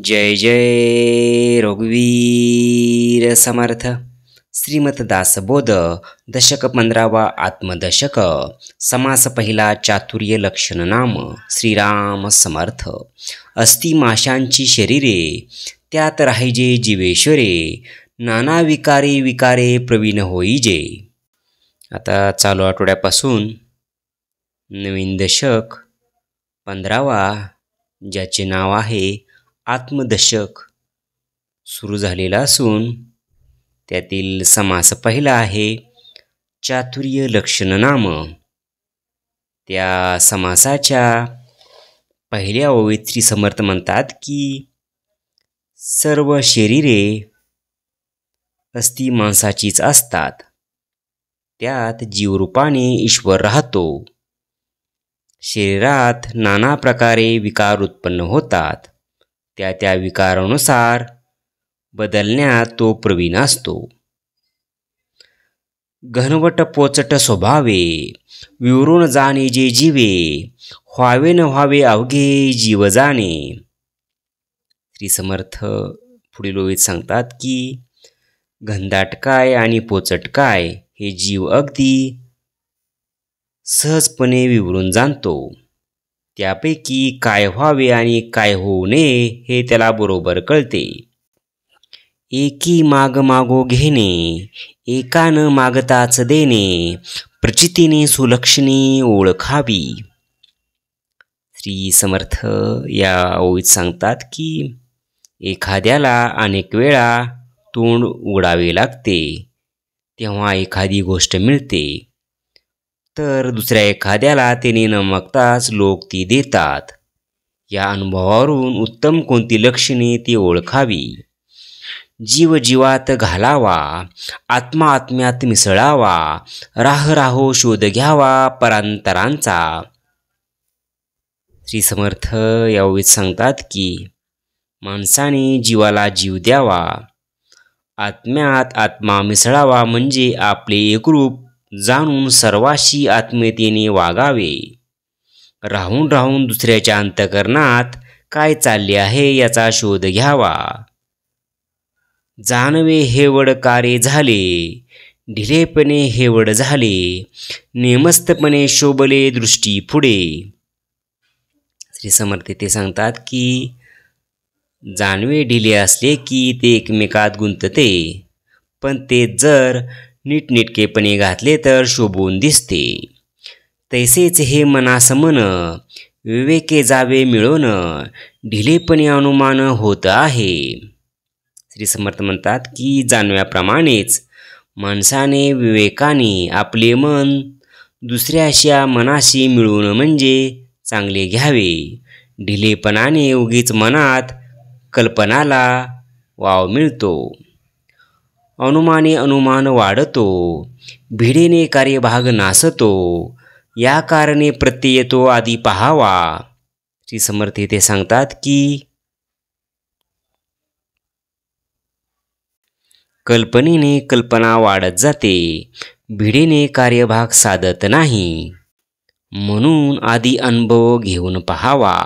जय जय रघुवीर समर्थ. श्रीमत दासबोध दशक 15वा आत्मदशक. समास पहिला चातुर्य लक्षण नाम. श्रीराम समर्थ. अस्ति माशांची शरीरे, त्यात राहिजे जीवेश्वरे. नाना विकारे विकारे प्रवीण होईजे. आता चालू आठवड्यापासून नवीन दशक 15वा, ज्याचे नाव आहे आत्मदशक, सुरू झालेला असून त्यातील समास पहिला आहे चातुर्य लक्षण नाम. त्या समासाच्या पहिल्या ओळीत श्री समर्थ म्हणतात की सर्व शरीरे अस्ति मांसाचीच असतात. त्यात जीवरूपाने ईश्वर राहतो. शरीरात नाना प्रकारे विकार उत्पन्न होतात. त्या विकारानुसार बदलण्यात तो प्रवीण असतो. घनवट पोचट स्वभावे, विवरून जाणे जे जीवे. व्हावे न व्हावे अवघे जीव जाणे. श्री समर्थ पुढील ओळीत सांगतात की घनदाट काय आणि पोचट काय हे जीव अगदी सहजपणे विवरून जाणतो. त्यापैकी काय व्हावे आणि काय होऊ नये हे त्याला बरोबर कळते. एकी माग मागो घेणे, एका न मागताच देणे. प्रचितीने सुलक्षणी ओळखावी. श्री समर्थ या ओळीत सांगतात की एखाद्याला अनेक वेळा तोंड उघडावे लागते तेव्हा एखादी गोष्ट मिळते, तर दुसऱ्या एखाद्याला त्याने न मागताच लोक ती देतात. या अनुभवावरून उत्तम कोणती लक्षणे ती ओळखावी. जीव जीवात घालावा, आत्मा आत्म्यात मिसळावा. राह राहो शोध घ्यावा परांतरांचा. श्री समर्थ यावेळी सांगतात की माणसाने जीवाला जीव द्यावा, आत्म्यात आत्मा मिसळावा, म्हणजे आपले एकरूप जाणून सर्वाशी आत्मीयतेने वागावे. राहून राहून दुसऱ्याच्या अंतःकरणात काय चालले आहे याचा शोध घ्यावा. जाणवे हेवड कार्य झाले, ढिलेपणे हेवड झाले. नेमस्तपणे शोभले दृष्टी पुढे. श्री समर्थ ते सांगतात की जानवे ढिले असले की ते एकमेकात गुंतते, पण ते जर नीटनेटकेपणे घातले तर शोभून दिसते. तैसेच हे मनास मन, विवेके जावे मिळून. ढिलेपणे अनुमान होत आहे. श्री समर्थ म्हणतात की जाणव्याप्रमाणेच माणसाने विवेकाने आपले मन दुसऱ्याच्या मनाशी मिळवून म्हणजे चांगले घ्यावे. ढिलेपणाने उगीच मनात कल्पनाला वाव मिळतो. अनुमाने अनुमान वाढतो, भिडेने कार्यभाग नासतो. या कारणे प्रत्यय तो आधी पहावा. श्री समर्थ ते सांगतात की कल्पनेने कल्पना वाढत जाते, भिडेने कार्यभाग साधत नाही. म्हणून आधी अनुभव घेऊन पहावा.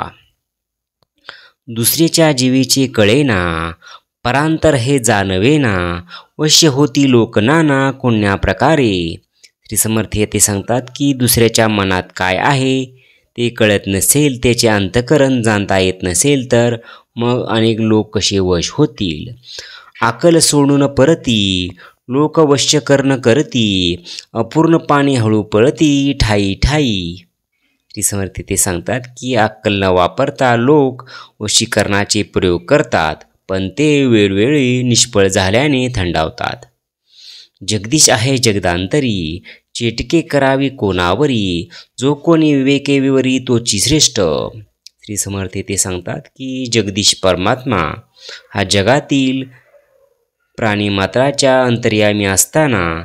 दुसऱ्याच्या जीवीचे कळेना, परांतर हे जाणवेना. वश्य होती लोक नाना कोण्या प्रकारे. श्री समर्थ ते सांगतात की दुसऱ्याच्या मनात काय आहे ते कळत नसेल, त्याचे अंतःकरण जाणता येत नसेल तर मग अनेक लोक कसे वश होतील. आकल सोडून परती, लोक वश्य कर्ण करती. अपूर्ण पाणी हळू पळती ठाई ठाई. श्री समर्थ ते सांगतात की अक्कल न वापरता लोक वशीकरणाचे प्रयोग करतात, पण ते वेळोवेळी निष्फळ झाल्याने थंडावतात. जगदीश आहे जगदांतरी, चेटके करावी कोणावरी. जो कोणी विवेके विवरी तोची श्रेष्ठ. श्री समर्थ ते सांगतात की जगदीश परमात्मा हा जगातील प्राणीमात्राच्या अंतर्यामी असताना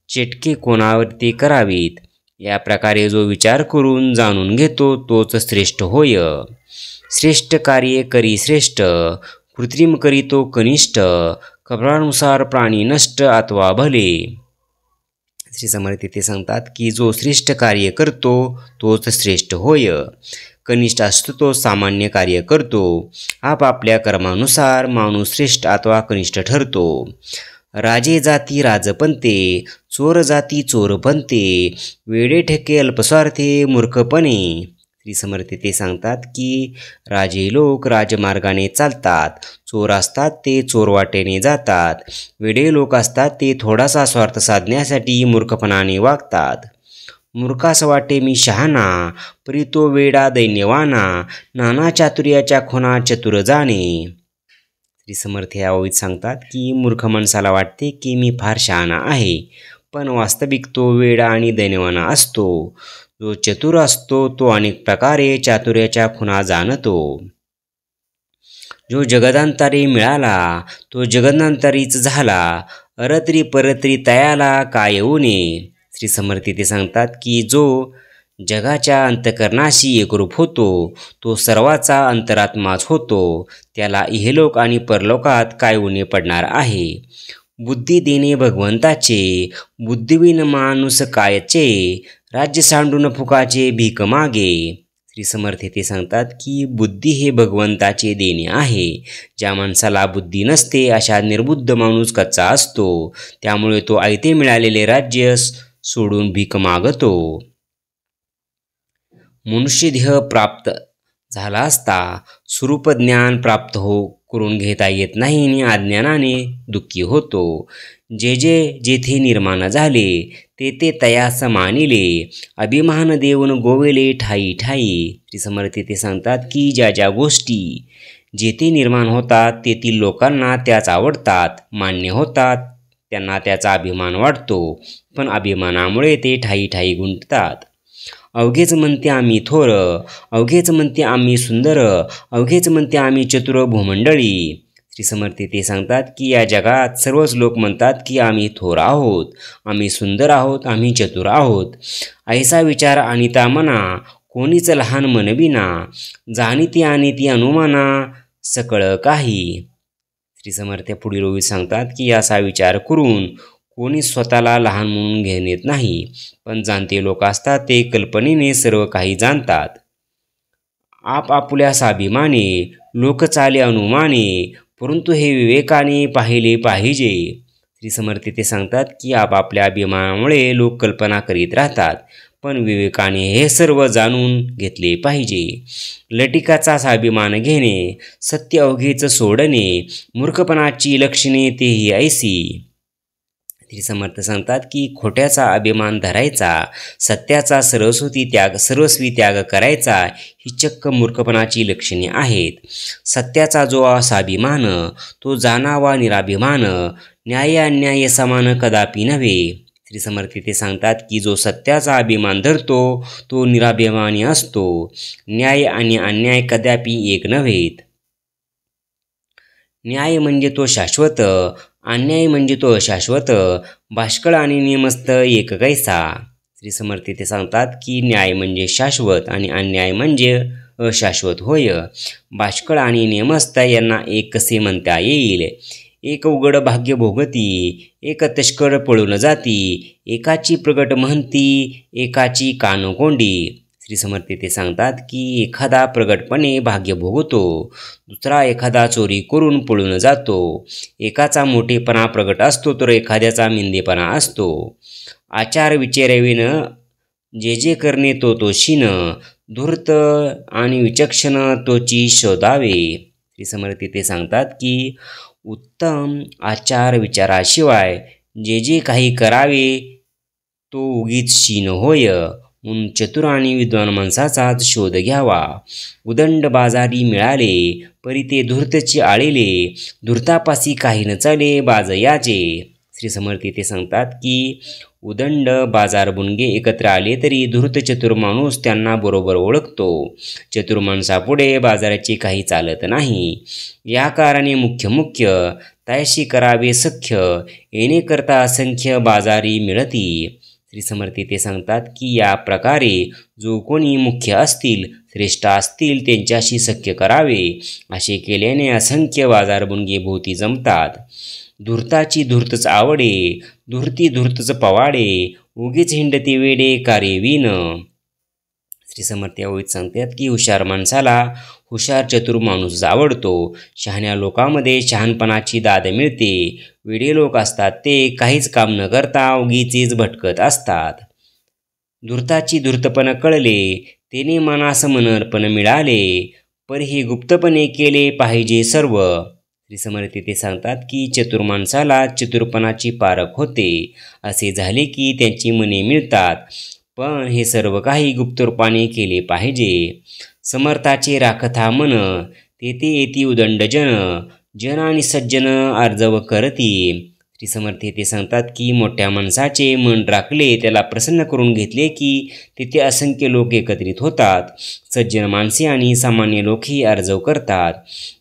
चेटके कोणावर ते करावीत या प्रकारे जो विचार करून जाणून घेतो तोच श्रेष्ठ होय. श्रेष्ठ कार्य करी श्रेष्ठ, कृत्रिम करी तो कनिष्ठ. कपडानुसार प्राणी नष्ट अथवा भले. श्री समर्थ ते सांगतात की जो श्रेष्ठ कार्य करतो तोच श्रेष्ठ होय. कनिष्ठ असतो तो सामान्य कार्य करतो. आपापल्या कर्मानुसार माणूस श्रेष्ठ अथवा कनिष्ठ ठरतो. राजे जाती राजपंते, चोर जाती चोरपंते, वेडे ठेके अल्पस्वार्थे मूर्खपणे. श्री समर्थ ते सांगतात की राजे लोक राजमार्गाने चालतात, चोर असतात ते चोरवाटेने जातात, वेडे लोक असतात ते थोडासा स्वार्थ साधण्यासाठी मूर्खपणाने वागतात. मूर्खास वाटे मी शहाणा, परी तो वेडा दैन्यवाना, नाना चातुर्याच्या खुणा चतुर जाणे. श्री समर्थ या ओळीत सांगतात की मूर्ख माणसाला वाटते की मी फार शहाणा आहे, पण वास्तविक तो वेडा आणि दैन्यवाना असतो. जो चतुर असतो तो अनेक प्रकारे चातुर्याच्या खुणा जाणतो. जो जगदांतरी मिळाला तो जगदांतरीच झाला, अरत्री परत्री तयाला काय ऊने. श्री समर्थ ते सांगतात की जो जगाच्या अंतकरणाशी एकरूप होतो तो सर्वाचा अंतरात्माच होतो. त्याला इहलोक आणि परलोकात काय उणे पडणार आहे. बुद्धी देणे भगवंताचे, बुद्धिविन माणूस कायचे, राज्य सांडून फुकाचे भीक मागे. श्री समर्थ ते सांगतात की बुद्धी हे भगवंताचे देणे आहे. ज्या माणसाला बुद्धी नसते अशा निर्बुद्ध माणूस कच्चा असतो. त्यामुळे तो आयते मिळालेले राज्य सोडून भीक मागतो. मनुष्यदेह प्राप्त झाला असता स्वरूप ज्ञान प्राप्त करून घेता येत नाही आणि अज्ञानाने दुःखी होतो. जे जेथे निर्माण झाले ते ते तयास मानिले, अभिमान देऊन गोविले ठाई ठाई. श्री समर्थ ते सांगतात की ज्या ज्या गोष्टी जेथे निर्माण होतात तेथील लोकांना त्याच आवडतात, मान्य होतात, त्यांना त्याचा अभिमान वाटतो, पण अभिमानामुळे ते ठाई ठाई गुंततात. अवघेच म्हणते आम्ही थोर, अवघेच म्हणते आम्ही सुंदर, अवघेच म्हणते आम्ही चतुर भूमंडळी. श्री समर्थ ते सांगतात की या जगात सर्वच लोक म्हणतात की आम्ही थोर आहोत, आम्ही सुंदर आहोत, आम्ही चतुर आहोत. ऐसा विचार अनिता मना, कोणीच लहान मनविना, जाणीती आणि ती अनुमाना सकळ काही. श्री समर्थ पुढील ओळीत सांगतात की असा विचार करून कोणी स्वतःला लहान म्हणून घेण्यात नाही, पण जाणते लोक असतात ते कल्पनेने सर्व काही जाणतात. आपापल्या स्वाभिमाने लोक चाले अनुमाने, परंतु हे विवेकाने पाहिले पाहिजे. श्री समर्थ ते सांगतात की आपापल्या अभिमानामुळे लोक कल्पना करीत राहतात, पण विवेकाने हे सर्व जाणून घेतले पाहिजे. लटिकाचा स्वाभिमान घेणे, सत्य अवघेच सोडणे, मूर्खपणाची लक्षणे तेही ऐसी. श्री समर्थ सांगतात की खोट्याचा अभिमान धरायचा, सत्याचा सर्वस्वी त्याग करायचा ही चक्क मूर्खपणाची लक्षणे आहेत. सत्याचा जो स्वाभिमान तो जाणावा निराभिमान, न्याय अन्याय समान कदापि नव्हे. श्री समर्थ ते सांगतात की जो सत्याचा अभिमान धरतो तो निराभिमानी असतो. न्याय आणि अन्याय कदापि एक नव्हेत. न्याय म्हणजे तो शाश्वत, अन्याय म्हणजे तो अशाश्वत, भाष्कळ आणि नियमस्थ एक कैसा. श्री समर्थ ते सांगतात की न्याय म्हणजे शाश्वत आणि अन्याय म्हणजे अशाश्वत होय. भाष्कळ आणि नियमस्थ यांना एक कसे म्हणता येईल. एक उघड भाग्य भोगती, एक तष्कर पळून जाती, एकाची प्रगट म्हणती, एकाची कानकोंडी. श्री समर्थ ते सांगतात की एखादा प्रगटपणे भाग्य भोगतो, दुसरा एखादा चोरी करून पळून जातो. एकाचा मोठेपणा प्रगट असतो तर एखाद्याचा मिंदेपणा असतो. आचार विचारविन जे करणे तो शीन, धूर्त आणि विचक्षण तोची शोधावे. श्री समर्थ ते सांगतात की उत्तम आचार विचाराशिवाय जे काही करावे तो उगीच शीन होय. म्हणून चतुर आणि विद्वान माणसाचाच शोध घ्यावा. उदंड बाजारी मिळाले परी ते धूर्तची आळेले, धूर्तापासी काही न चाले बाज याचे. श्री समर्थ ते सांगतात की उदंड बाजार बुणगे एकत्र आले तरी धूर्त चतुर माणूस त्यांना बरोबर ओळखतो. चतुर माणसापुढे बाजाराचे काही चालत नाही. या कारणे मुख्य त्याशी करावे सख्य, येणे करता असंख्य बाजारी मिळती. श्री समर्थ ते सांगतात की या प्रकारे जो कोणी मुख्य असतील, श्रेष्ठ असतील त्यांच्याशी सख्य करावे. असे केल्याने असंख्य बाजारबुणगे भोवती जमतात. धूर्ताची धूर्तच आवडे, धूर्ती धूर्तच पवाडे, उगीच हिंडती वेडे कार्य विन. श्री समर्थ या ओळीत सांगतात की हुशार माणसाला हुशार चतुर माणूस आवडतो. शहाण्या लोकांमध्ये शहाणपणाची दाद मिळते. वेडे लोक असतात ते काहीच काम न करता उगीचेच भटकत असतात. धूर्ताची धूर्तपण कळले, तेने मनास मनर्पण मिळाले, पर हे गुप्तपणे केले पाहिजे सर्व. श्री समर्थ ते सांगतात की चतुर माणसाला चतुरपणाची पारख होते. असे झाले की त्यांची मने मिळतात, पण हे सर्व काही गुप्तरूपाने केले पाहिजे. समर्थाचे राखता मन, तेथे येती उदंड जन, जन आणि सज्जन आर्जव करती. श्री समर्थ ते सांगतात की मोठ्या माणसाचे मन राखले, त्याला प्रसन्न करून घेतले की तिथे असंख्य लोक एकत्रित होतात. सज्जन माणसे आणि सामान्य लोकही अर्जव करतात.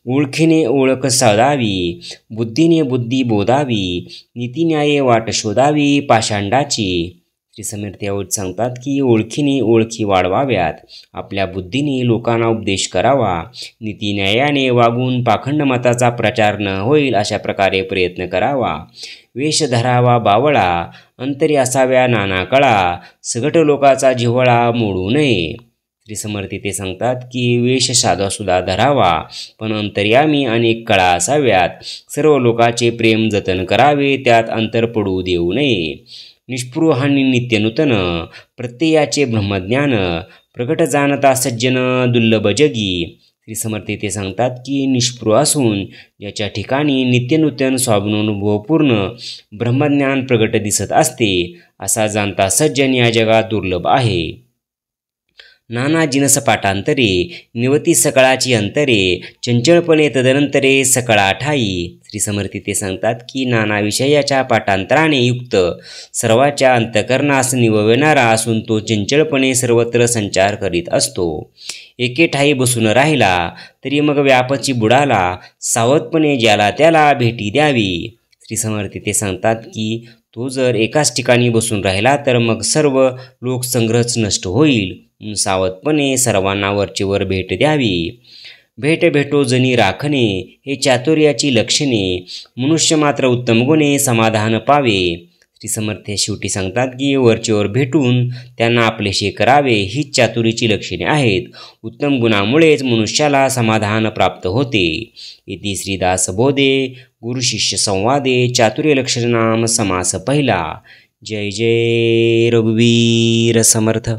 ओळखीने ओळख साधावी, बुद्धीने बुद्धी बोधावी, नीतिन्याये वाट शोधावी पाषांडाची. श्री समर्थ यावर सांगतात की ओळखीने ओळखी वाढवाव्यात, आपल्या बुद्धीने लोकांना उपदेश करावा, नीतिन्यायाने वागून पाखंड मताचा प्रचार न होईल अशा प्रकारे प्रयत्न करावा. वेश धरावा बावळा, अंतरी असाव्या नाना कळा, सगट लोकाचा जिव्हाळा मोडू नये. श्री समर्थ ते सांगतात की वेश साधासुद्धा धरावा, पण अंतर्यामी अनेक कळा असाव्यात. सर्व लोकाचे प्रेम जतन करावे, त्यात अंतर पडू देऊ नये. निष्पृह आणि नित्यनूतन, प्रत्ययाचे ब्रह्मज्ञान, प्रगट जाणता सज्जन दुर्लभ जगी. श्री समर्थ ते सांगतात की निष्पृह असून ज्याच्या ठिकाणी नित्यनूतन स्वानुभवपूर्ण ब्रह्मज्ञान प्रगट दिसत असते, असा जाणता सज्जन या जगात दुर्लभ आहे. नाना जिनस पाठांतरे, निवती सकळाची अंतरे, चंचळपणे तदनंतरे सकळा ठाई. श्री समर्थ ते सांगतात की नाना विषयाच्या पाठांतराने युक्त सर्वाच्या अंतकरणास निवविणारा असून तो चंचळपणे सर्वत्र संचार करीत असतो. एके ठाई बसून राहिला तरी मग व्यापची बुडाला, सावधपणे ज्याला त्याला भेटी द्यावी. श्री समर्थ ते सांगतात की तो जर एकाच ठिकाणी बसून राहिला तर मग सर्व लोकसंग्रहच नष्ट होईल. सावधपणे सर्वांना वरचेवर भेट द्यावी. भेट भेटो जनी राखणे, हे चातुर्याची लक्षणे, मनुष्य मात्र उत्तम गुणे समाधान पावे. श्री समर्थ शेवटी सांगतात की वरचेवर भेटून त्यांना आपलेशे करावे, हीच चातुरीची लक्षणे आहेत. उत्तम गुणामुळेच मनुष्याला समाधान प्राप्त होते. इति श्रीदास बोधे गुरु शिष्य संवादे चातुर्य लक्षणाम समास पहिला. जय जय रघुवीर समर्थ.